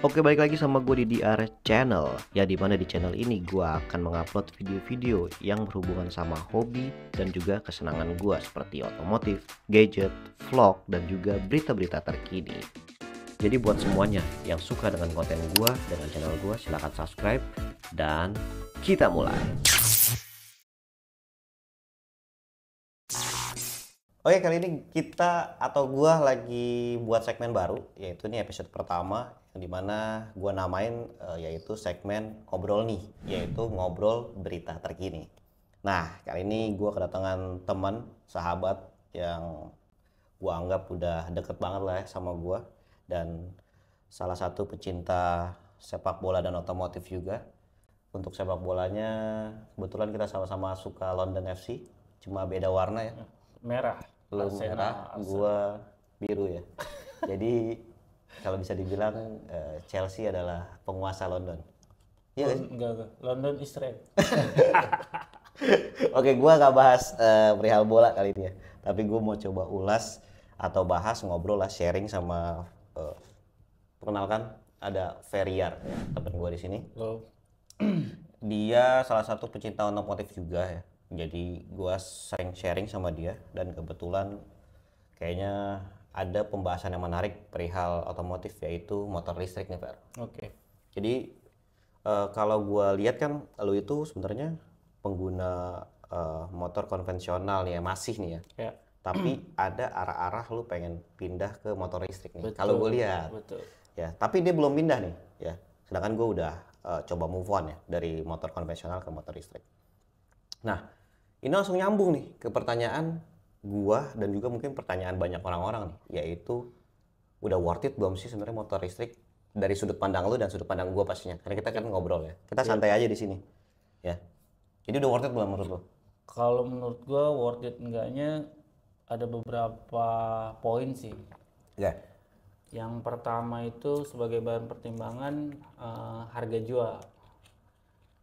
Oke, balik lagi sama gue di DR Channel. Ya, dimana di channel ini gue akan mengupload video-video yang berhubungan sama hobi dan juga kesenangan gue seperti otomotif, gadget, vlog, dan juga berita-berita terkini. Jadi buat semuanya yang suka dengan konten gue, dengan channel gue, silahkan subscribe dan kita mulai. Oke, kali ini kita atau gua lagi buat segmen baru, yaitu ini episode pertama yang dimana gua namain yaitu segmen ngobrol nih, yaitu ngobrol berita terkini. Nah, kali ini gua kedatangan teman, sahabat yang gua anggap udah deket banget lah ya sama gua, dan salah satu pecinta sepak bola dan otomotif juga. Untuk sepak bolanya kebetulan kita sama-sama suka London FC, cuma beda warna ya. Merah. Lu merah, gua biru ya. Jadi kalau bisa dibilang Chelsea adalah penguasa London. Iya kan? Enggak. London is red. Oke, gua nggak bahas perihal bola kali ini ya. Tapi gua mau coba ulas atau bahas, ngobrol lah, sharing sama perkenalkan ada Feriar, teman gua di sini. Lo Dia salah satu pecinta otomotif juga ya. Jadi gua sering sharing sama dia dan kebetulan kayaknya ada pembahasan yang menarik perihal otomotif, yaitu motor listrik nih, Fer. Oke. Jadi kalau gua lihat kan lu itu sebenarnya pengguna motor konvensional nih ya, masih nih ya. Ya. Tapi ada arah-arah lu pengen pindah ke motor listrik nih. Betul, Kalau gue lihat. betul. Ya, tapi dia belum pindah nih ya. Sedangkan gue udah coba move on ya dari motor konvensional ke motor listrik. Nah, ini langsung nyambung nih ke pertanyaan gua dan juga mungkin pertanyaan banyak orang-orang nih, yaitu udah worth it belum sih sebenarnya motor listrik dari sudut pandang lu dan sudut pandang gua pastinya. Karena kita kan ngobrol ya. Kita santai aja di sini. Ya. Jadi udah worth it belum menurut lu? Kalau menurut gua worth it enggaknya ada beberapa poin sih. Ya. Yang pertama itu sebagai bahan pertimbangan harga jual.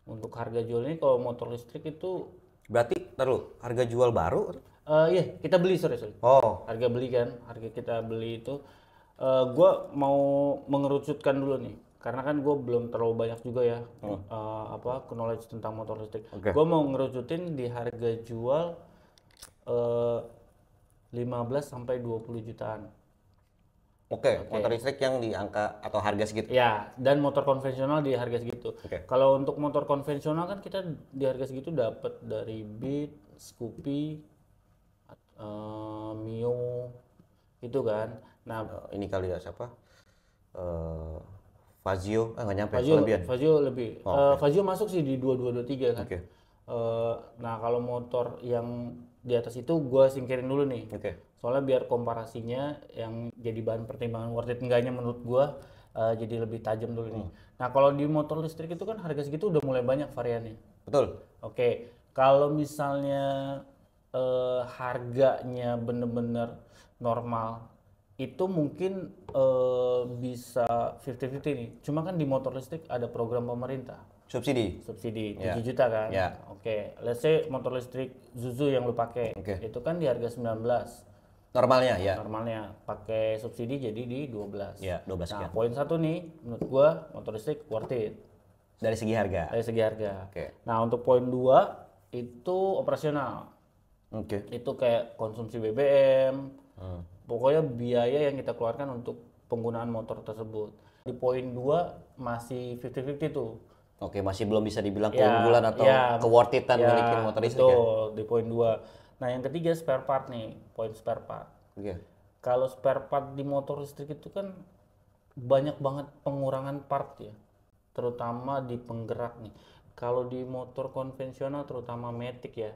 Untuk harga jual ini kalau motor listrik itu Berarti taruh harga jual baru? iya, kita beli sorry. Oh, Harga beli kan, harga kita beli itu gua mau mengerucutkan dulu nih. Karena kan gue belum terlalu banyak juga ya knowledge tentang motor listrik. Oke. Gue mau ngerucutin di harga jual 15 sampai 20 jutaan. Oke, motor listrik yang di angka atau harga segitu. Ya, dan motor konvensional di harga segitu. Oke. Kalau untuk motor konvensional kan kita di harga segitu dapat dari Beat, Scoopy, Mio itu kan. Nah, Ini kali ya siapa? Fazio, nggak nyampe, Fazio kelebihan. lebih. Fazio masuk sih di 2223 kan. Oke. Nah, kalau motor yang di atas itu gua singkirin dulu nih. Oke. Soalnya biar komparasinya yang jadi bahan pertimbangan worth it enggaknya menurut gua jadi lebih tajam dulu nih. Nah, kalau di motor listrik itu kan harga segitu udah mulai banyak variannya. Betul. Oke, kalau misalnya harganya bener-bener normal, itu mungkin bisa 50-50 nih. Cuma kan di motor listrik ada program pemerintah. Subsidi. Subsidi Ya. 7 juta kan? Ya. Oke, let's say motor listrik Zuzu yang lu pakai, Oke. itu kan di harga 19. Normalnya ya. Normalnya pakai subsidi jadi di 12. Ya, 12 Nah, sekian. poin satu nih menurut gua motor listrik worth it Dari segi harga. dari segi harga. Oke. Nah, untuk poin 2 itu operasional. Oke. Itu kayak konsumsi BBM. Pokoknya biaya yang kita keluarkan untuk penggunaan motor tersebut. Di poin 2 masih 50-50 tuh. Oke, masih belum bisa dibilang Ya, keunggulan atau ya, keworth-itan ya, memiliki motor listrik ya. betul, di poin 2. Nah, yang ketiga spare part nih, poin spare part. Oke. Kalau spare part di motor listrik itu kan banyak banget pengurangan part ya, terutama di penggerak nih. Kalau di motor konvensional terutama Matic ya,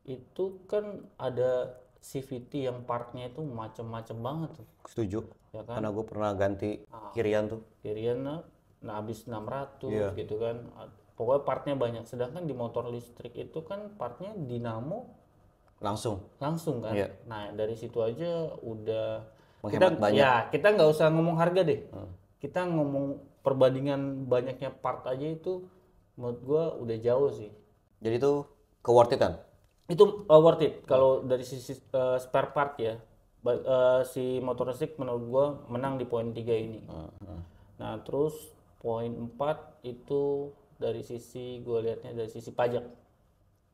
itu kan ada CVT yang partnya itu macam-macam banget tuh. Setuju. Ya kan? Karena gue pernah ganti kirian tuh. Kirian habis 600 Iya. gitu kan. Pokoknya partnya banyak. Sedangkan di motor listrik itu kan partnya dinamo Langsung. kan. Iya. Nah, dari situ aja udah Menghemat banyak. ya kita nggak usah ngomong harga deh. Kita ngomong perbandingan banyaknya part aja itu menurut gua udah jauh sih. Jadi itu keworth-itan. Itu worth it kalau dari sisi spare part ya. Si motor listrik menurut gua menang di poin 3 ini. Nah, terus poin 4 itu dari sisi gue lihatnya dari sisi pajak.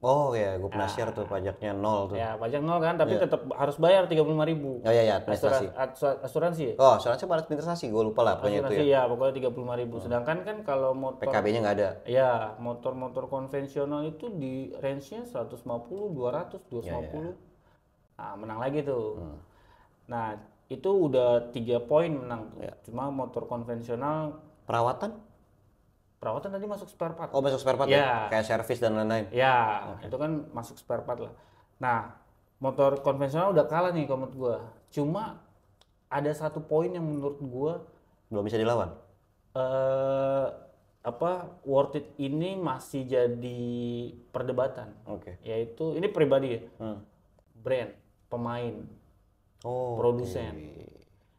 Oh ya, gue pernah share tuh pajaknya 0 tuh. Ya, pajak nol kan, tapi tetap harus bayar 35.000. Oh iya ya, administrasi. Asuransi ya? Oh, asuransi pada administrasi, gue lupa lah pokoknya itu Asuransi ya. ya, pokoknya 35.000. Sedangkan kan kalau motor PKB-nya nggak ada. ya, motor-motor konvensional itu di range-nya 150, 200, 250. Nah, menang lagi tuh. Nah, itu udah 3 poin menang tuh. Cuma motor konvensional Perawatan tadi masuk spare part. Oh, masuk spare part Ya. ya? Kayak servis dan lain-lain. Ya, itu kan masuk spare part lah. Nah, motor konvensional udah kalah nih kalau menurut gua. Cuma ada satu poin yang menurut gua Belum bisa dilawan. eh worth it ini masih jadi perdebatan. Oke. Yaitu ini pribadi ya. Brand, pemain, Oh, produsen.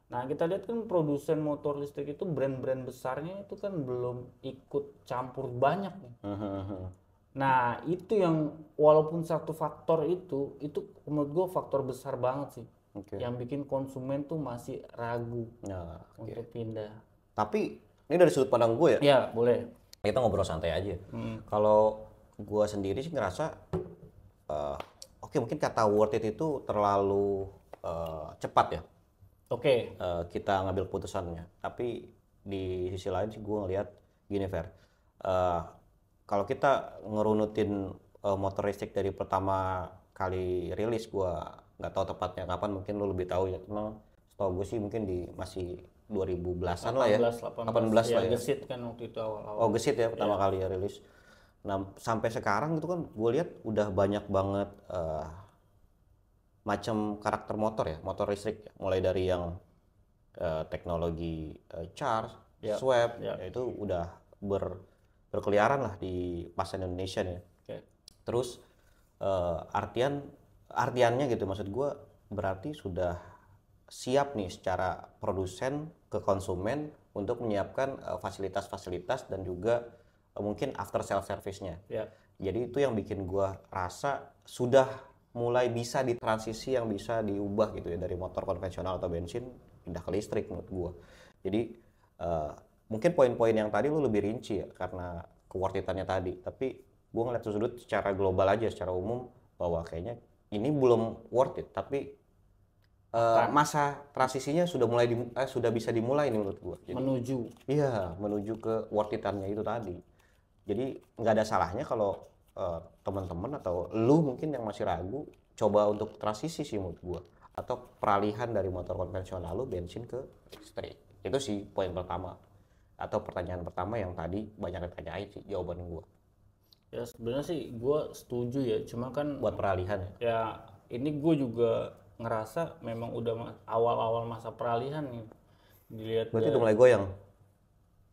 Nah, kita lihat kan produsen motor listrik itu brand-brand besarnya itu kan belum ikut campur banyak nih. Nah, itu yang walaupun satu faktor itu menurut gue faktor besar banget sih. Yang bikin konsumen tuh masih ragu untuk pindah. Tapi ini dari sudut pandang gue ya. Ya, boleh. Kita ngobrol santai aja. Kalau gue sendiri sih ngerasa, oke mungkin kata worth it itu terlalu cepat ya. Oke. Kita ngambil putusannya. Tapi di sisi lain sih gue ngelihat gini Fer. Kalau kita ngerunutin motor listrik dari pertama kali rilis, gue nggak tahu tepatnya kapan, mungkin lu lebih tahu ya. Emang setahu gue sih mungkin masih 2010-an lah ya. 18 lah ya. Gesit kan waktu itu awal-awal. Oh, Gesit ya pertama kali ya rilis. Nah, sampai sekarang itu kan gue lihat udah banyak banget macam karakter motor ya, motor listrik ya. Mulai dari yang teknologi charge, swap, itu udah berkeliaran lah di pasar Indonesia nih. Terus artiannya gitu, maksud gue berarti sudah siap nih secara produsen ke konsumen untuk menyiapkan fasilitas-fasilitas dan juga mungkin after sale service-nya. Jadi itu yang bikin gue rasa sudah mulai bisa ditransisi yang bisa diubah gitu ya, dari motor konvensional atau bensin pindah ke listrik menurut gue. Jadi mungkin poin-poin yang tadi lu lebih rinci ya karena keworth-it-annya tadi, tapi gue ngeliat sudut secara global aja, secara umum bahwa kayaknya ini belum worth it, tapi masa transisinya sudah bisa dimulai nih menurut gue. Jadi, menuju ke worth it-annya itu tadi. Jadi nggak ada salahnya kalau teman-teman atau lu mungkin yang masih ragu coba untuk transisi sih menurut gua, atau peralihan dari motor konvensional lu bensin ke listrik. Itu sih poin pertama atau pertanyaan pertama yang tadi banyak yang tanyain sih jawaban gua. Ya sebenarnya sih gua setuju ya, cuma kan buat peralihan ya ini gue juga ngerasa memang udah awal-awal masa peralihan nih, dilihat berarti udah mulai goyang.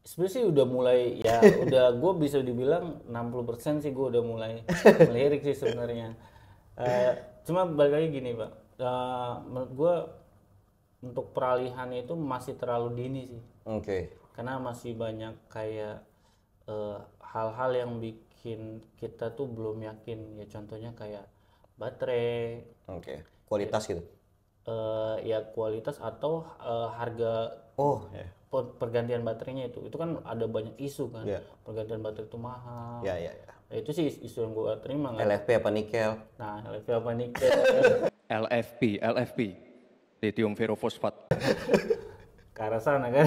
Sebenarnya sih udah mulai ya udah gue bisa dibilang 60% sih gue udah mulai melirik sih sebenarnya. Cuma balik lagi gini Pak, menurut gue untuk peralihan itu masih terlalu dini sih. Karena masih banyak kayak hal-hal yang bikin kita tuh belum yakin ya, contohnya kayak baterai. Kualitas gitu. Ya kualitas atau harga. Pergantian baterainya itu kan ada banyak isu kan. Pergantian baterai itu mahal. Nah, itu sih isu yang gue terima kan. LFP apa nikel? Nah, LFP apa nikel? LFP, lithium ferrofosfat. Ke arah sana kan.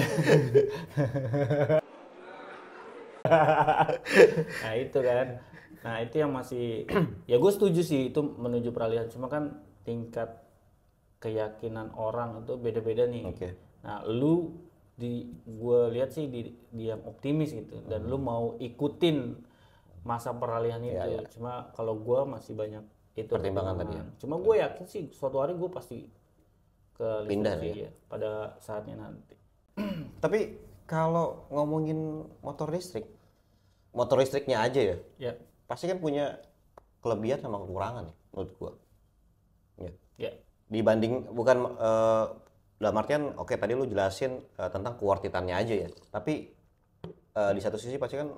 Nah itu kan. Nah itu yang masih ya gue setuju sih itu menuju peralihan, cuma kan tingkat keyakinan orang itu beda-beda nih. Nah lu gue lihat sih di yang optimis gitu, dan lu mau ikutin masa peralihan itu. Cuma kalau gue masih banyak itu pertimbangan tadi ya. Cuma gue yakin sih suatu hari gue pasti ke pindah ya pada saatnya nanti. Tapi kalau ngomongin motor listriknya aja ya, pasti kan punya kelebihan sama kekurangan ya menurut gue. Dibanding bukan dalam artian tadi lu jelasin tentang keworth-it-annya aja ya, tapi di satu sisi pasti kan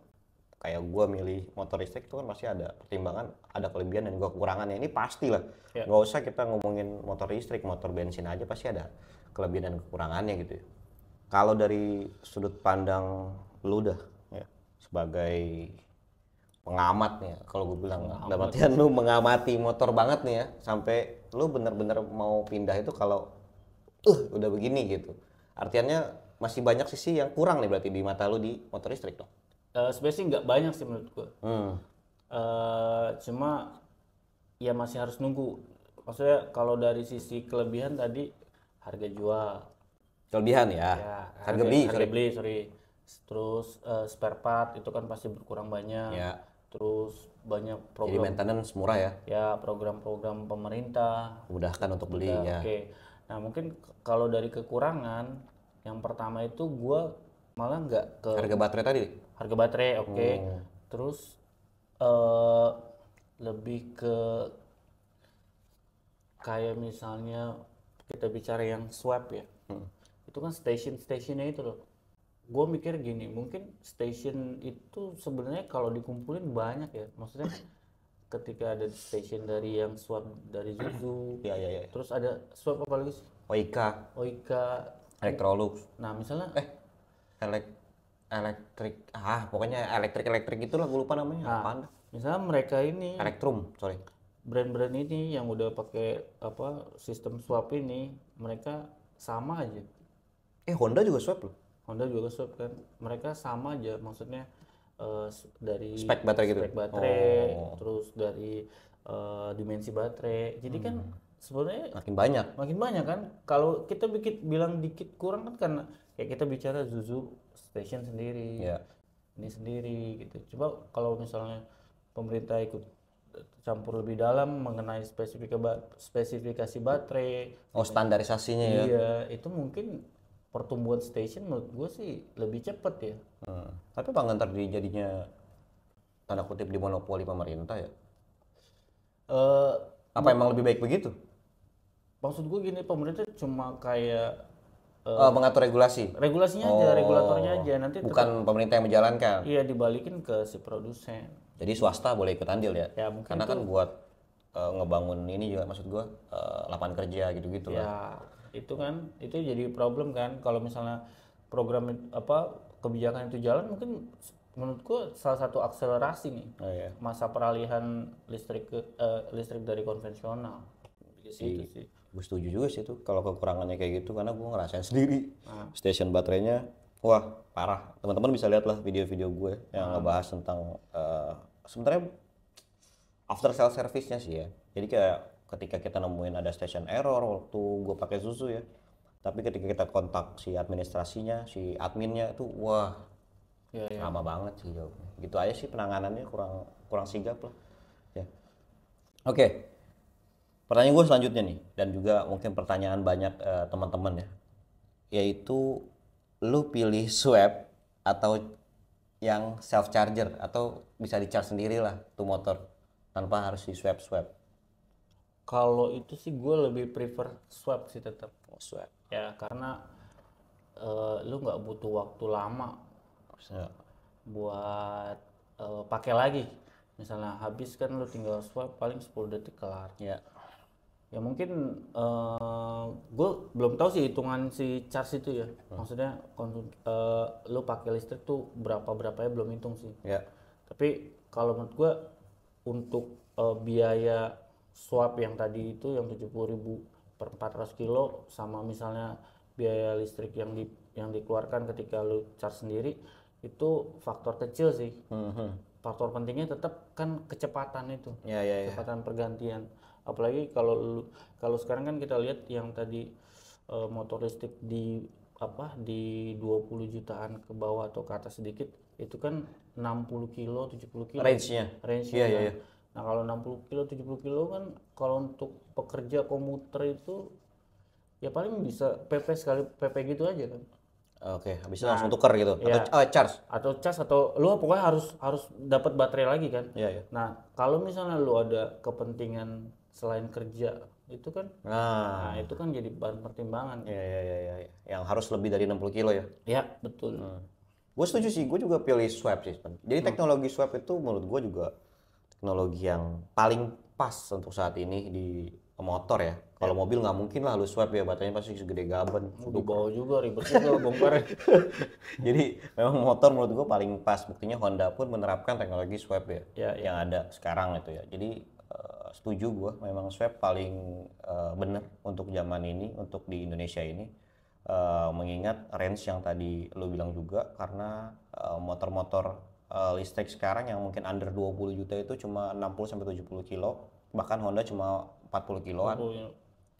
kayak gue milih motor listrik itu kan pasti ada pertimbangan, ada kelebihan dan juga kekurangannya. Ini pastilah, nggak usah kita ngomongin motor listrik, motor bensin aja pasti ada kelebihan dan kekurangannya gitu ya. Kalau dari sudut pandang lu dah ya, sebagai pengamat nih ya, kalau gue bilang dalam artian lu mengamati motor banget nih ya, sampai lu bener-bener mau pindah itu kalau udah begini gitu. Artinya masih banyak sisi yang kurang nih berarti di mata lu di motor listrik dong. Sebenarnya sih nggak banyak sih menurut gue. Cuma ya masih harus nunggu. Maksudnya kalau dari sisi kelebihan tadi harga jual, Kelebihan ya, ya harga beli, harga sorry. beli, sorry. Terus spare part itu kan pasti berkurang banyak. Ya. Terus banyak Jadi program, maintenance murah ya, ya program-program pemerintah. mudahkan untuk beli ya. Oke. Nah mungkin kalau dari kekurangan, yang pertama itu gua malah nggak ke Harga baterai tadi, harga baterai, oke. Terus lebih ke kayak misalnya kita bicara yang swap ya, itu kan stationnya itu loh. Gue mikir gini, mungkin station itu sebenarnya kalau dikumpulin banyak ya, maksudnya ketika ada station dari yang swap dari Zuzu, ya ya ya. terus ada swap apa lagi sih? Oika, Oika. Electrolux, Nah misalnya elektrik, pokoknya elektrik itulah, gue lupa namanya. Apaan? misalnya mereka ini Elektrum, sorry. brand-brand ini yang udah pakai apa sistem swap ini, mereka sama aja. Honda juga swap loh. Honda juga swap kan, mereka sama aja, maksudnya dari Spek baterai gitu? spek baterai, Oh. terus dari dimensi baterai. Jadi kan sebenarnya Makin banyak. makin banyak kan. Kalau kita bilang dikit kurang kan karena kayak kita bicara Zuzu station sendiri, Ya. ini sendiri gitu. Coba kalau misalnya pemerintah ikut campur lebih dalam mengenai spesifikasi baterai, Standarisasinya ya. iya itu mungkin pertumbuhan station menurut gue sih lebih cepat ya. Tapi apa ntar jadinya tanda kutip dimonopoli pemerintah ya? Eh Apa emang lebih baik begitu? maksud gue gini, pemerintah cuma kayak Mengatur regulasi? regulasinya aja, regulatornya aja, nanti Bukan pemerintah yang menjalankan? iya dibalikin ke si produsen. Jadi swasta boleh ikut andil ya? Ya mungkin Karena kan buat ngebangun ini juga, maksud gua lapangan kerja gitu-gitu lah. ya itu kan itu jadi problem kan kalau misalnya program kebijakan itu jalan, mungkin menurut gua salah satu akselerasi nih Oh, iya. masa peralihan listrik listrik dari konvensional. Di situ sih. Gue setuju juga sih itu kalau kekurangannya kayak gitu, karena gue ngerasain sendiri station baterainya, wah parah. Teman-teman bisa lihat lah video-video gue yang ngebahas tentang sebenarnya after sales service-nya sih ya. Jadi kayak ketika kita nemuin ada station error waktu gue pakai Zuzu ya, tapi ketika kita kontak si administrasinya, si adminnya itu wah Ya, lama banget sih jawabnya. Gitu aja sih penanganannya kurang sigap lah. Ya. Oke. Pertanyaan gue selanjutnya nih, dan juga mungkin pertanyaan banyak teman-teman ya, yaitu lu pilih swap atau yang self charger, atau bisa di charge sendiri lah tuh motor tanpa harus di swap. Kalau itu sih gue lebih prefer swap sih tetap. Swap. Ya karena lu nggak butuh waktu lama Maksudnya, buat pakai lagi. Misalnya habis kan lu tinggal swap paling 10 detik kelar. ya. Ya mungkin gue belum tahu sih hitungan si charge itu ya. Maksudnya lu pakai listrik tuh berapanya belum hitung sih. Ya. Tapi kalau menurut gue untuk biaya swap yang tadi itu yang 70.000 per 400 kilo sama misalnya biaya listrik yang dikeluarkan ketika lu charge sendiri, itu faktor kecil sih. Faktor pentingnya tetap kan kecepatan itu. Ya. Kecepatan pergantian. Apalagi kalau sekarang kan kita lihat yang tadi motor listrik di 20 jutaan ke bawah atau ke atas sedikit, itu kan 60 kilo, 70 kilo. Range-nya. Iya. Nah, kalau 60 kilo, 70 kilo kan kalau untuk pekerja komuter itu ya paling bisa PP gitu aja kan. Oke, habis itu langsung tuker gitu. Atau charge. Atau cas atau lu pokoknya harus dapat baterai lagi kan. Iya. Nah, kalau misalnya lu ada kepentingan selain kerja itu kan, nah itu kan jadi bahan pertimbangan. Iya. Yang harus lebih dari 60 kilo ya. Ya betul. Gue setuju sih, gue juga pilih swap sih. Jadi teknologi swap itu menurut gue juga teknologi yang paling pas untuk saat ini di motor ya. Kalau mobil nggak mungkin lah lu swipe ya, baterainya pasti segede gaban. Di bawah juga ribet juga bongkarnya. Jadi memang motor menurut gua paling pas. Buktinya Honda pun menerapkan teknologi swipe ya, Ya, yang ada sekarang itu ya. Jadi setuju gua, memang swipe paling bener untuk zaman ini, untuk di Indonesia ini. Mengingat range yang tadi lu bilang juga, karena motor-motor listrik sekarang yang mungkin under 20 juta itu cuma 60 sampai 70 kilo, bahkan Honda cuma 40 kiloan.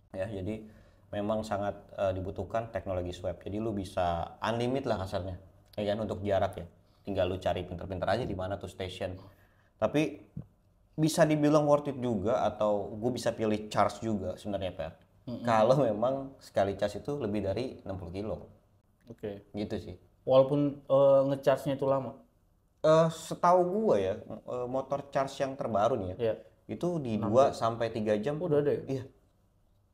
Ya, jadi memang sangat dibutuhkan teknologi swipe. Jadi lu bisa unlimited lah kasarnya, ya kan, untuk jarak ya. Tinggal lu cari pinter-pinter aja di mana tuh station. Tapi bisa dibilang worth it juga, atau gue bisa pilih charge juga sebenarnya Per. Kalau memang sekali charge itu lebih dari 60 kilo. Oke. Gitu sih. Walaupun ngecharge-nya itu lama. Setahu gue ya, motor charge yang terbaru nih ya, Ya. itu di 2 sampai 3 jam. Udah ada ya? Iya.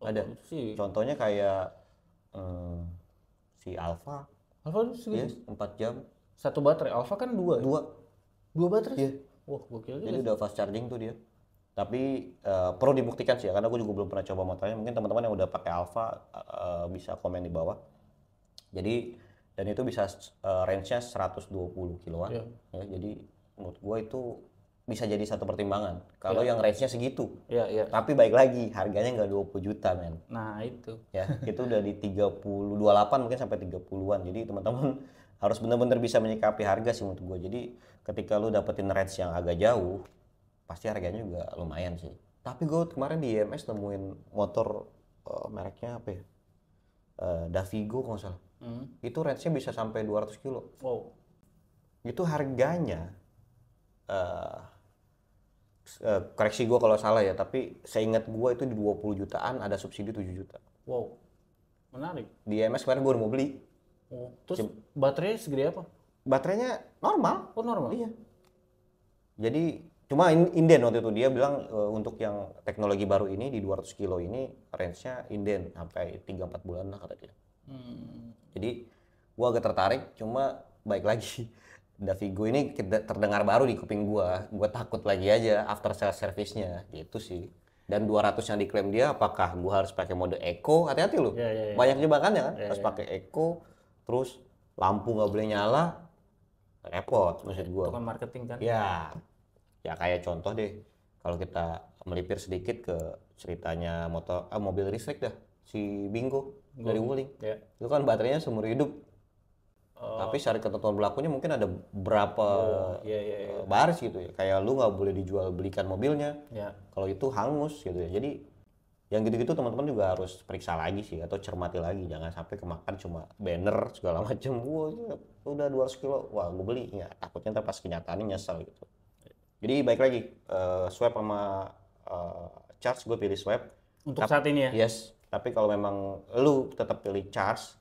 Ada. Itu sih. Contohnya kayak si Alfa, Alfa itu segitu. yes, 4 jam. Satu baterai. Alfa kan dua. 2 baterai? Iya. Wah, gokil juga. Jadi udah fast charging tuh dia. Tapi perlu dibuktikan sih ya, karena gue juga belum pernah coba motornya. Mungkin teman-teman yang udah pakai Alfa bisa komen di bawah. Jadi, dan itu bisa range-nya 120 kiloan. Iya. Ya, jadi menurut gue itu bisa jadi satu pertimbangan. Kalau yang range-nya segitu. Iya, iya. Tapi baik lagi, harganya nggak 20 juta men. Nah, itu. Ya, itu udah di 28 mungkin sampai 30-an. Jadi teman-teman harus benar-benar bisa menyikapi harga sih menurut gue. Jadi ketika lu dapetin range yang agak jauh, pasti harganya juga lumayan sih. Tapi gue kemarin di IMS nemuin motor mereknya apa ya? Davigo kalau nggak salah. Itu range-nya bisa sampai 200 kilo. Wow. Itu harganya koreksi gue kalau salah ya, tapi seingat gue itu di 20 jutaan, ada subsidi 7 juta. Wow. Menarik. Di IMS kemarin gue udah mau beli. Oh. Terus baterainya segede apa? Baterainya normal. Oh, normal. Iya. Jadi cuma inden waktu itu dia bilang untuk yang teknologi baru ini di 200 kilo ini range-nya inden sampai 3-4 bulan lah kata dia. Jadi gua agak tertarik, cuma baik lagi Davigo ini terdengar baru di kuping gua takut lagi aja after sales service-nya gitu sih. Dan 200 yang diklaim dia, apakah gua harus pakai mode eco? Hati-hati loh. Ya. Banyak jebakannya kan, harus pakai eco, terus lampu nggak boleh nyala, repot maksud gua. Itu kan marketing kan? Ya kayak contoh deh, kalau kita melipir sedikit ke ceritanya mobil listrik dah, si Bingo dari Wuling. Ya. Itu kan baterainya seumur hidup. Tapi syarat ketentuan berlakunya mungkin ada berapa baris gitu ya. Kayak lu nggak boleh dijual belikan mobilnya. Ya. Kalau itu hangus gitu ya. Jadi yang gitu-gitu teman-teman juga harus periksa lagi sih, atau cermati lagi, jangan sampai kemakan cuma banner segala macam. Wah, udah 200 kilo, wah gue beli. Ya, takutnya ntar pas kenyataannya nyesel gitu. Jadi baik lagi, swipe sama charge gue pilih swipe. Untuk saat ini ya? Yes, tapi kalau memang lu tetap pilih charge,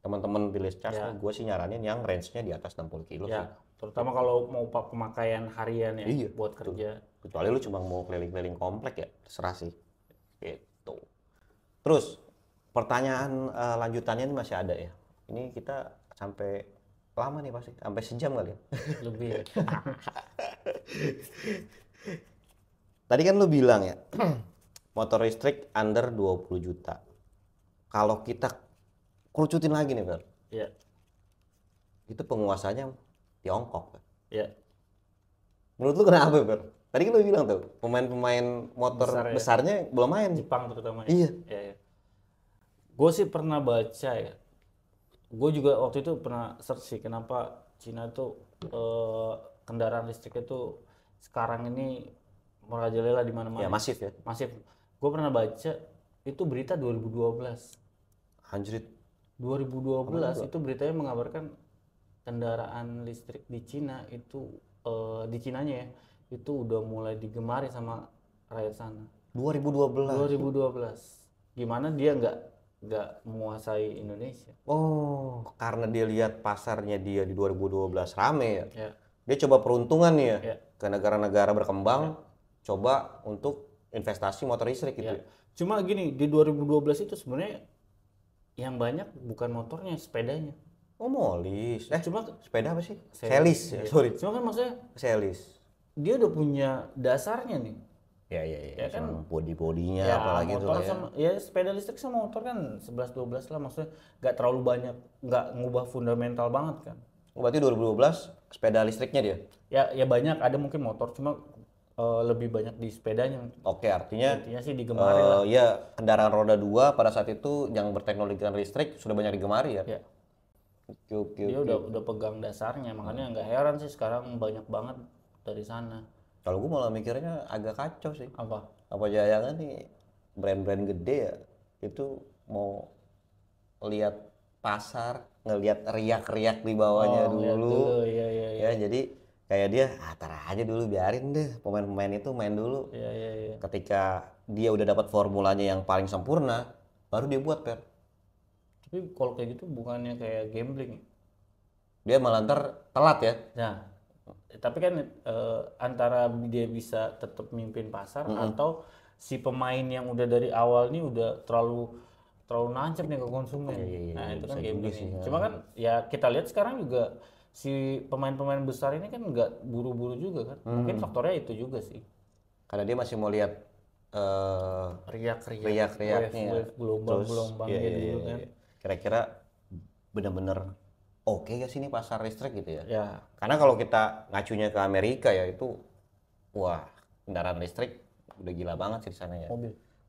teman-teman pilih charge, gue sih nyaranin yang range-nya di atas 60 kilo sih. Ya, terutama kalau mau pemakaian harian ya, Iya, buat kerja. Kecuali lu cuma mau keliling-keliling komplek ya, terserah sih. Gitu. Terus, pertanyaan lanjutannya ini masih ada ya. Ini kita sampai lama nih pasti, sampai sejam kali ya. Lebih. Tadi kan lu bilang ya, motor listrik under 20 juta. Kalau kita kerucutin lagi nih, Fer. Iya. Itu penguasanya Tiongkok. Fer. Iya. Menurut lu kenapa, Fer? Tadi kan lu bilang tuh, pemain-pemain motor besarnya belum main. Jepang terutama. Iya. Ya. Gue sih pernah baca ya. Gue juga waktu itu pernah search sih kenapa Cina tuh kendaraan listrik itu sekarang ini merajalela di mana-mana. Ya, masif ya. Masif. Gue pernah baca itu berita 2012. Anjrit. 2012 itu beritanya mengabarkan kendaraan listrik di Cina itu di Cinanya ya itu udah mulai digemari sama rakyat sana. 2012. Gimana dia nggak menguasai Indonesia? Oh, karena dia lihat pasarnya dia di 2012 rame ya. Ya. Dia coba peruntungan nih ya, Ya. ke negara-negara berkembang, coba untuk investasi motor listrik gitu. Ya. Cuma gini, di 2012 itu sebenarnya yang banyak bukan motornya, sepedanya. Oh, molis. Cuma sepeda apa sih? Selis ya, sorry. Cuma kan maksudnya Selis. dia udah punya dasarnya nih. Ya Ya kan, sama body-bodinya ya apalagi tuh motor lah ya. sama ya sepeda listrik sama motor kan 11-12 lah, maksudnya nggak terlalu banyak, nggak ngubah fundamental banget kan. Berarti 2012 sepeda listriknya dia. Ya banyak, ada mungkin motor cuma lebih banyak di sepedanya. Oke, artinya Intinya sih digemari lah. ya kendaraan roda 2 pada saat itu yang berteknologi listrik sudah banyak digemari ya. Ya, Oke. dia udah pegang dasarnya, makanya nggak heran sih sekarang banyak banget dari sana. Kalau gue malah mikirnya agak kacau sih. Apa? Apa jangan nih brand-brand gede ya itu mau lihat pasar, ngelihat riak-riak di bawahnya Lihat dulu. dulu, iya. Ya, jadi kayak dia tar aja dulu, biarin deh pemain-pemain itu main dulu. Iya. Ketika dia udah dapat formulanya yang paling sempurna, baru dia buat per. Tapi kalau kayak gitu bukannya kayak gambling? Dia malah ntar telat ya. Nah, tapi kan antara dia bisa tetap mimpin pasar atau si pemain yang udah dari awal nih udah terlalu nancep nih ke konsumen. Nah, itu kan gambling. Cuma kan ya kita lihat sekarang juga si pemain-pemain besar ini kan nggak buru-buru juga kan. Mungkin faktornya itu juga sih. Karena dia masih mau lihat riak-riaknya. Wave gelombang-gelombangnya dulu kan. Kira-kira bener-bener oke gak sih ini pasar listrik gitu ya? Ya, Karena kalau kita ngacunya ke Amerika ya itu, wah kendaraan listrik udah gila banget sih di sana ya.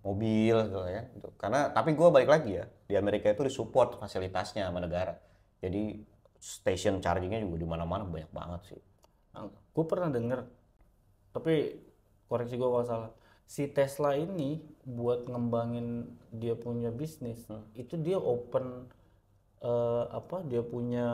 Mobil gitu ya. Karena tapi gue balik lagi ya, di Amerika itu disupport fasilitasnya sama negara. Jadi station chargingnya juga di mana-mana banyak banget sih. gue pernah denger, tapi koreksi gue kalau salah. Si Tesla ini buat ngembangin dia punya bisnis, itu dia open dia punya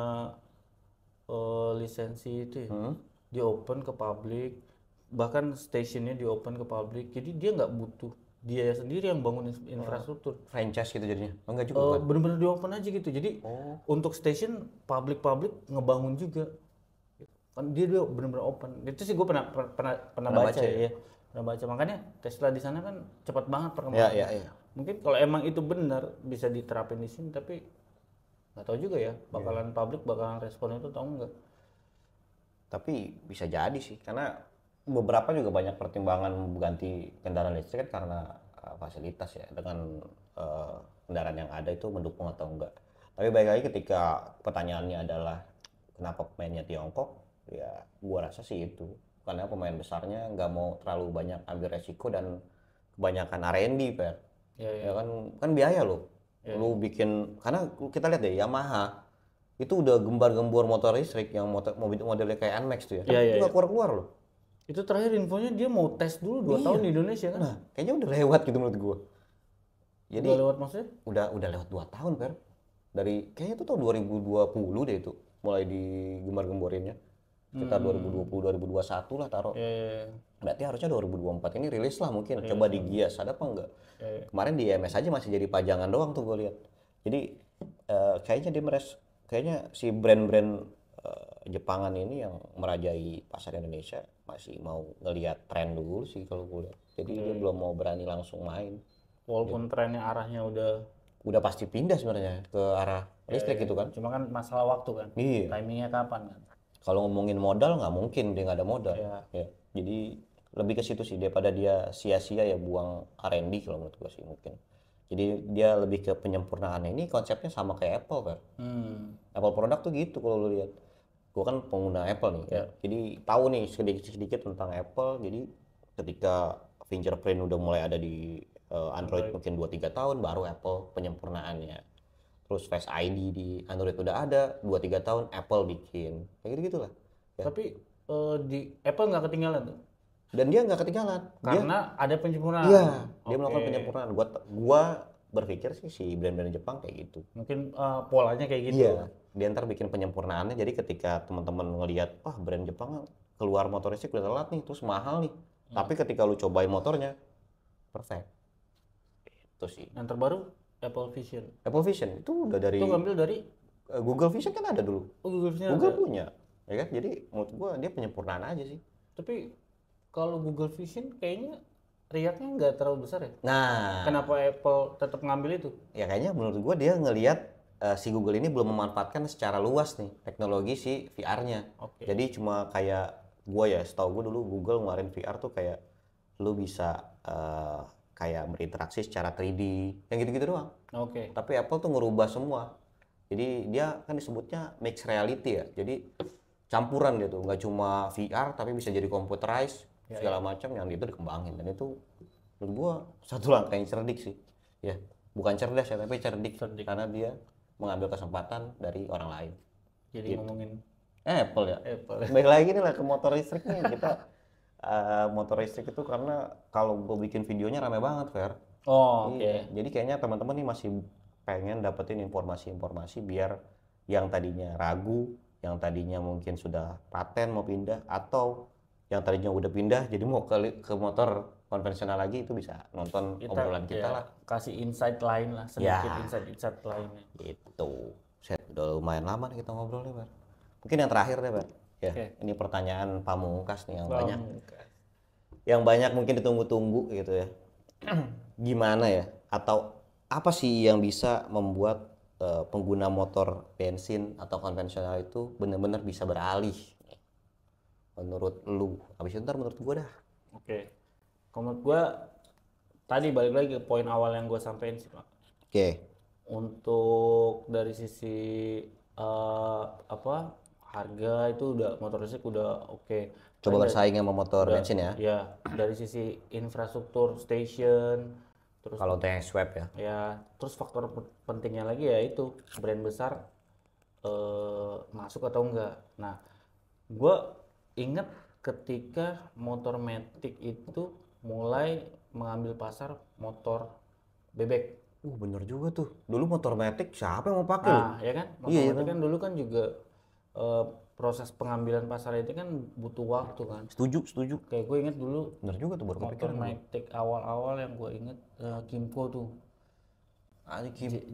lisensi itu ya. Dia open ke publik, bahkan stationnya dia open ke publik. Jadi dia nggak butuh dia sendiri yang bangun infrastruktur. Franchise gitu jadinya? Oh, enggak juga kan? Bener-bener di open aja gitu. Jadi untuk station publik ngebangun juga. Kan dia bener-bener open. Itu sih gue pernah baca ya. Pernah baca, makanya Tesla di sana kan cepat banget perkembangan. Ya. Mungkin kalau emang itu benar bisa diterapin di sini, tapi nggak tahu juga ya bakalan publik bakalan respon itu atau enggak. Tapi bisa jadi sih, karena beberapa juga banyak pertimbangan ganti kendaraan listrik kan karena fasilitas ya, dengan kendaraan yang ada itu mendukung atau enggak. Tapi baik lagi ketika pertanyaannya adalah kenapa pemainnya Tiongkok, ya gua rasa sih itu karena pemain besarnya nggak mau terlalu banyak ambil resiko dan kebanyakan R&D per. Ya kan biaya loh. Lu bikin, karena kita lihat deh Yamaha itu udah gembar-gembor motor listrik yang modelnya kayak NMAX tuh ya. Itu nggak keluar-keluar loh. Itu terakhir infonya dia mau tes dulu 2 tahun di Indonesia kan. Nah, kayaknya udah lewat gitu menurut gua. Jadi udah lewat maksudnya? Udah lewat 2 tahun per. Dari kayaknya itu tahun 2020 deh itu mulai digembar-gemborinnya. Sekitar 2020 2021 lah taruh. Berarti harusnya 2024 ini rilis lah mungkin. Coba digias ada apa enggak? Kemarin di EMS aja masih jadi pajangan doang tuh gue lihat. Jadi kayaknya si brand-brand Jepangan ini yang merajai pasar Indonesia masih mau ngelihat tren dulu sih kalau gue lihat. Jadi dia belum mau berani langsung main. Walaupun trennya arahnya udah pasti pindah sebenarnya ke arah listrik gitu kan. Cuma kan masalah waktu kan. Iya. Timingnya kapan kan? Kalau ngomongin modal nggak mungkin dia nggak ada modal. Ya. Jadi lebih ke situ sih daripada dia sia-sia ya buang R&D kalau menurut gue sih mungkin. Jadi dia lebih ke penyempurnaan. Ini konsepnya sama kayak Apple kan. Apple produk tuh gitu kalau lu lihat. Gue kan pengguna Apple nih. Jadi tahu nih sedikit tentang Apple. Jadi ketika fingerprint udah mulai ada di Android mungkin 2-3 tahun baru Apple penyempurnaannya. Terus Face ID di Android udah ada 2-3 tahun Apple bikin. Kayak gitu-gitulah. Ya. Tapi di Apple nggak ketinggalan tuh. Dan dia nggak ketinggalan karena ada penyempurnaan. Iya, dia melakukan penyempurnaan. Gua berpikir sih si brand-brand Jepang kayak gitu. Mungkin polanya kayak gitu. Iya, dia ntar bikin penyempurnaannya. Jadi ketika teman-teman ngelihat, wah brand Jepang keluar motor listrik udah telat nih, terus mahal nih. Tapi ketika lu cobain motornya, perfect. Itu sih. Yang terbaru Apple Vision. Apple Vision itu udah dari. Itu ngambil dari Google Vision kan ada dulu. Oh, Google Vision Google ada. punya, ya kan? Jadi menurut gua dia penyempurnaan aja sih. Tapi kalau Google Vision kayaknya riaknya nggak terlalu besar ya. Nah, kenapa Apple tetap ngambil itu? Ya kayaknya menurut gua dia ngelihat si Google ini belum memanfaatkan secara luas nih teknologi si VR-nya. Jadi cuma kayak gua ya, setahu gua dulu Google ngeluarin VR tuh kayak lu bisa kayak berinteraksi secara 3D, yang gitu-gitu doang. Oke. Tapi Apple tuh ngerubah semua. Jadi dia kan disebutnya mixed reality ya. Jadi campuran gitu, nggak cuma VR tapi bisa jadi computerized segala macam yang itu dikembangin, dan itu menurut gua satu langkah yang cerdik sih. Ya, bukan cerdas ya, tapi cerdik. Karena dia mengambil kesempatan dari orang lain. Jadi ngomongin Apple ya. Apple. Baik lagi nih lah ke motor listrik nih kita. Motor listrik itu karena kalau gue bikin videonya rame banget, Fer. Oh, oke. Iya, jadi kayaknya teman-teman nih masih pengen dapetin informasi-informasi biar yang tadinya ragu, yang tadinya mungkin sudah paten mau pindah, atau yang tadinya udah pindah jadi mau ke motor konvensional lagi, itu bisa nonton obrolan kita lah. Kasih insight lain lah, sedikit insight lainnya. Gitu. Set, udah lumayan lama nih kita ngobrol nih, Fer. Mungkin yang terakhir deh, Fer. Ya, ini pertanyaan pamungkas nih yang banyak mungkin ditunggu-tunggu gitu ya. Gimana ya? Atau apa sih yang bisa membuat pengguna motor bensin atau konvensional itu benar-benar bisa beralih? Menurut lu? Habis itu ntar menurut gua dah. Oke. Menurut gua tadi balik lagi ke poin awal yang gua sampaikan sih, Pak. Oke. Untuk dari sisi harga itu udah motor listrik udah oke. Coba bersaing sama motor bensin ya. Ya, dari sisi infrastruktur station, terus Kalau teh swab ya. ya, terus faktor pentingnya lagi ya itu brand besar masuk atau enggak. Nah, gue inget ketika motor Matic itu mulai mengambil pasar motor bebek. Bener juga tuh. Dulu motor Matic siapa yang mau pakai lu? Nah, ya kan, motor Matic kan dulu kan juga proses pengambilan pasar itu kan butuh waktu kan. Setuju. Kayak gue inget dulu Bener juga tuh, baru motor kepikiran. Matic awal-awal yang gue inget Kimco tuh.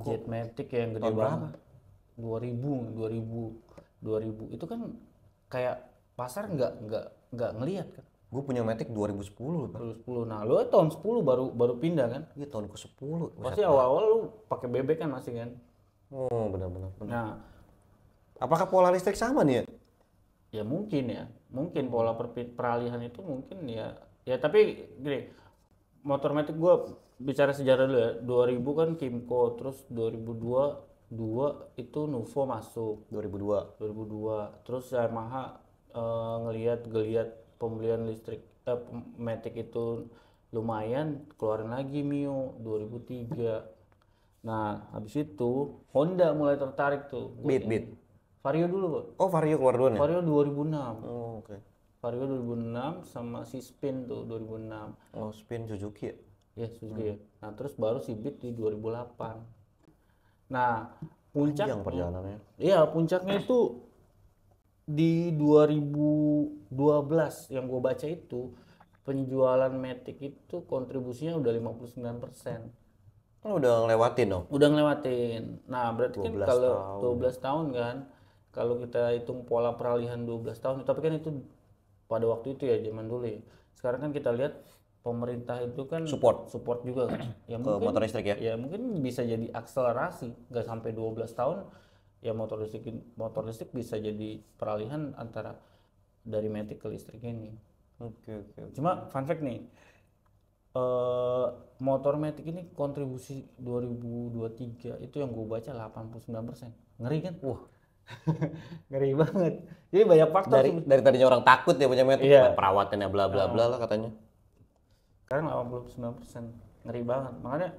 Jet Matic yang gede banget. 2000 itu kan kayak pasar nggak ngelihat kan. Gue punya Matic 2010 Pak. 2010. Nah, lu tahun 10 baru pindah kan? Iya, tahun ke-10. Pasti awal-awal lu pakai bebek kan masih kan? Oh, benar-benar. Nah, Apakah pola listrik sama nih ya? ya mungkin pola peralihan itu mungkin ya tapi gini, motor Matic gua bicara sejarah dulu ya. 2000 kan Kimco, terus 2002 itu Nuvo masuk. 2002 terus Yamaha geliat pembelian listrik Matic itu lumayan, keluarin lagi Mio 2003. Nah, habis itu Honda mulai tertarik tuh. Beat. Vario dulu, Pak. Oh, Vario keluar duluan ya? Vario 2006. Oh, oke. Vario 2006 sama si Spin tuh 2006. Oh, Spin Suzuki ya? Ya, Suzuki ya. Nah, terus baru si Beat di 2008. Nah, puncak Yang perjalanannya. iya, puncaknya itu di 2012 yang gue baca itu penjualan Matic itu kontribusinya udah 59%. Oh, udah ngelewatin dong? Udah ngelewatin. Nah, berarti kan 12 kalau tahun. 12 tahun kan, kalau kita hitung pola peralihan 12 tahun, tapi kan itu pada waktu itu ya, zaman dulu ya. Sekarang kan kita lihat pemerintah itu kan support juga kan. Ya Ke motor listrik ya? Ya mungkin bisa jadi akselerasi, nggak sampai 12 tahun ya motor listrik bisa jadi peralihan antara dari Matic ke listrik ini. Oke. Cuma fun fact nih, motor Matic ini kontribusi 2023 itu yang gue baca 89%. Ngeri kan? Wah. Ngeri banget. Jadi banyak faktor Dari tadinya orang takut ya punya Matic, perawatannya bla bla bla lah katanya. Sekarang 89%. Ngeri banget. Makanya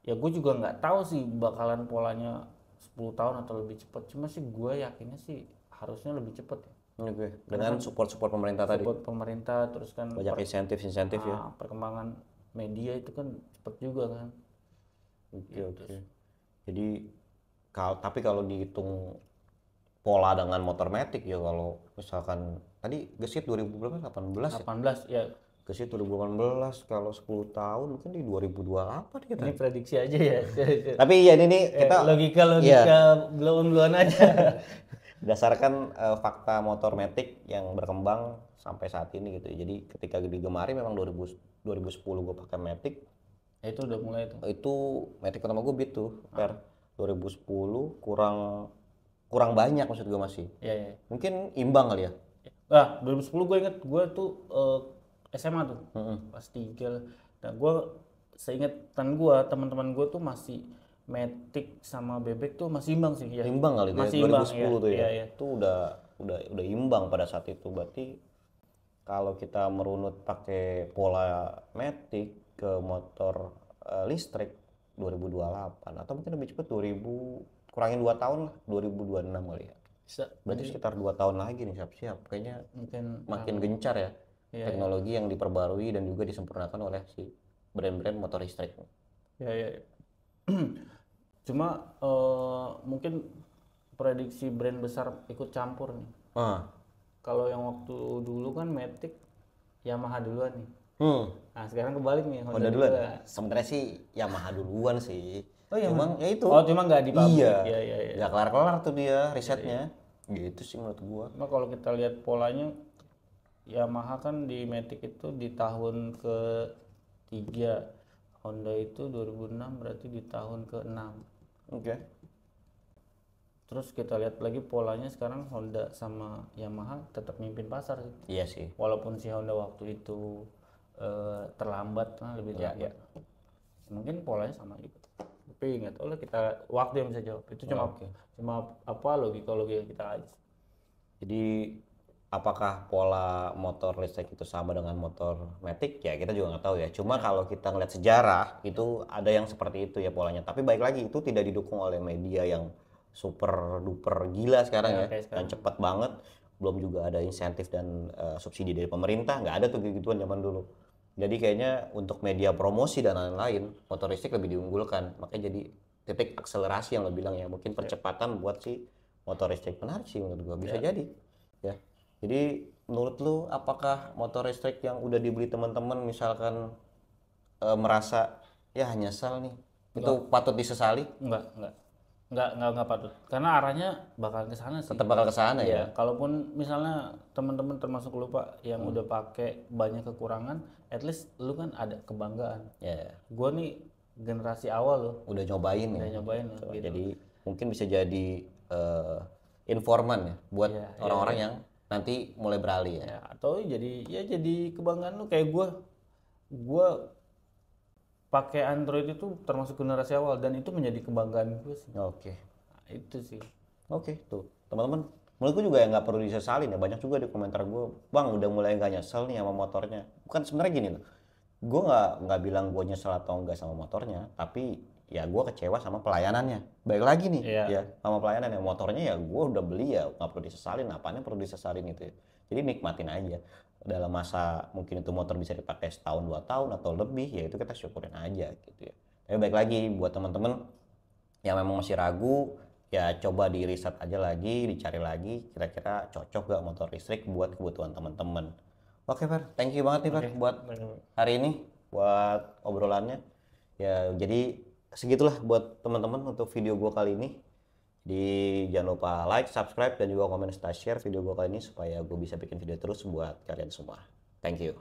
ya gue juga nggak tahu sih bakalan polanya 10 tahun atau lebih cepat. Cuma sih gue yakinnya sih harusnya lebih cepat ya. Oke. Dengan support pemerintah tadi. Support pemerintah, terus kan Banyak insentif ya. perkembangan media itu kan cepet juga kan. Oke. Jadi tapi kalau dihitung pola dengan motor Matic ya, kalau misalkan tadi gesit 2018 ya? 18 ya. Gesit 2018, kalau 10 tahun mungkin di 2028 kita. Ini prediksi aja ya. Tapi ya ini kita logika belum aja. berdasarkan fakta motor Matic yang berkembang sampai saat ini gitu. Jadi ketika digemari memang 2010 gue pakai Matic. Ya, itu udah mulai tuh. Itu Matic pertama gue Beat tuh. 2010 kurang banyak maksud gue masih. Iya. Mungkin imbang kali ya. Nah, 2010 gue inget gue tuh SMA tuh, kelas 3 lah. Nah gue seingetan gue, teman-teman gue tuh masih Matic sama Bebek tuh masih imbang sih ya. Imbang kali itu Masih ya, imbang, 2010 tuh ya. iya. Itu udah imbang pada saat itu. Berarti kalau kita merunut pakai pola Matic ke motor listrik 2028 atau mungkin lebih cepat 2000, kurangin 2 tahun lah, 2026 kali ya. Bisa. Berarti sekitar 2 tahun lagi nih siap-siap. Kayaknya Mungkin makin gencar ya Iya, teknologi yang diperbarui dan juga disempurnakan oleh si brand-brand motor listrik. ya. Cuma mungkin prediksi brand besar ikut campur nih. Kalau yang waktu dulu kan Matic Yamaha duluan nih. Nah sekarang kebalik nih, Honda duluan. Sebenarnya sih Yamaha duluan sih. Oh iya, Cuma ya itu. cuma nggak di pabrik. Iya. Nggak kelar-kelar tuh dia risetnya. Gitu sih menurut gua. Cuma kalau kita lihat polanya, Yamaha kan di Matic itu di tahun ke-3, Honda itu 2006 berarti di tahun ke-6. Oke. Terus kita lihat lagi polanya sekarang Honda sama Yamaha tetap mimpin pasar sih. Iya sih. Walaupun si Honda waktu itu terlambat, lebih terlambat. Mungkin polanya sama juga. Tapi nggak tahu lah, kita waktu yang bisa jawab. Itu cuma apa logika kita aja. Jadi apakah pola motor listrik itu sama dengan motor Matic? Ya kita juga nggak tahu ya. Cuma kalau kita ngeliat sejarah itu ada yang seperti itu ya polanya. Tapi baik lagi itu tidak didukung oleh media yang super duper gila sekarang ya, dan cepat banget. Belum juga ada insentif dan subsidi dari pemerintah, nggak ada tuh gituan zaman dulu. Jadi kayaknya untuk media promosi dan lain-lain motor listrik lebih diunggulkan. Makanya jadi titik akselerasi yang lo bilang ya, mungkin percepatan buat si motor listrik. Menarik sih menurut gua, bisa jadi ya. Jadi menurut lu apakah motor listrik yang udah dibeli teman-teman misalkan merasa ya nyesal nih, itu patut disesali? Enggak patut, karena arahnya bakal ke sana sih. Tetap bakal ke sana ya. Kalaupun misalnya teman-teman termasuk lu Pak yang udah pakai banyak kekurangan, at least lu kan ada kebanggaan. Gua nih generasi awal loh. Udah nyobain ya. Gitu. Jadi mungkin bisa jadi informan ya buat orang-orang yang nanti mulai beralih ya. Atau jadi kebanggaan lu, kayak gua pakai Android itu termasuk generasi awal dan itu menjadi kebanggaan gue sih. Oke. Nah, itu sih. Oke, tuh teman-teman, menurut gue juga ya nggak perlu disesalin ya. Banyak juga di komentar gue, bang udah mulai nggak nyesel nih sama motornya. Bukan, sebenarnya gini loh, gue nggak bilang gue nyesel atau enggak sama motornya, tapi ya gue kecewa sama pelayanannya. Baik lagi nih, ya sama pelayanannya. Motornya ya gue udah beli ya, nggak perlu disesalin. Apanya perlu disesalin itu ya. Jadi nikmatin aja. Dalam masa mungkin itu motor bisa dipakai setahun 2 tahun atau lebih, ya itu kita syukurin aja gitu ya. Tapi baik lagi buat teman-teman yang memang masih ragu, ya coba di riset aja lagi, dicari lagi kira-kira cocok gak motor listrik buat kebutuhan teman-teman. Oke Fer, thank you banget nih Fer buat hari ini, buat obrolannya. Ya jadi segitulah buat teman-teman untuk video gua kali ini. Jangan lupa like, subscribe, dan juga komen serta share video gue kali ini supaya gue bisa bikin video terus buat kalian semua. Thank you.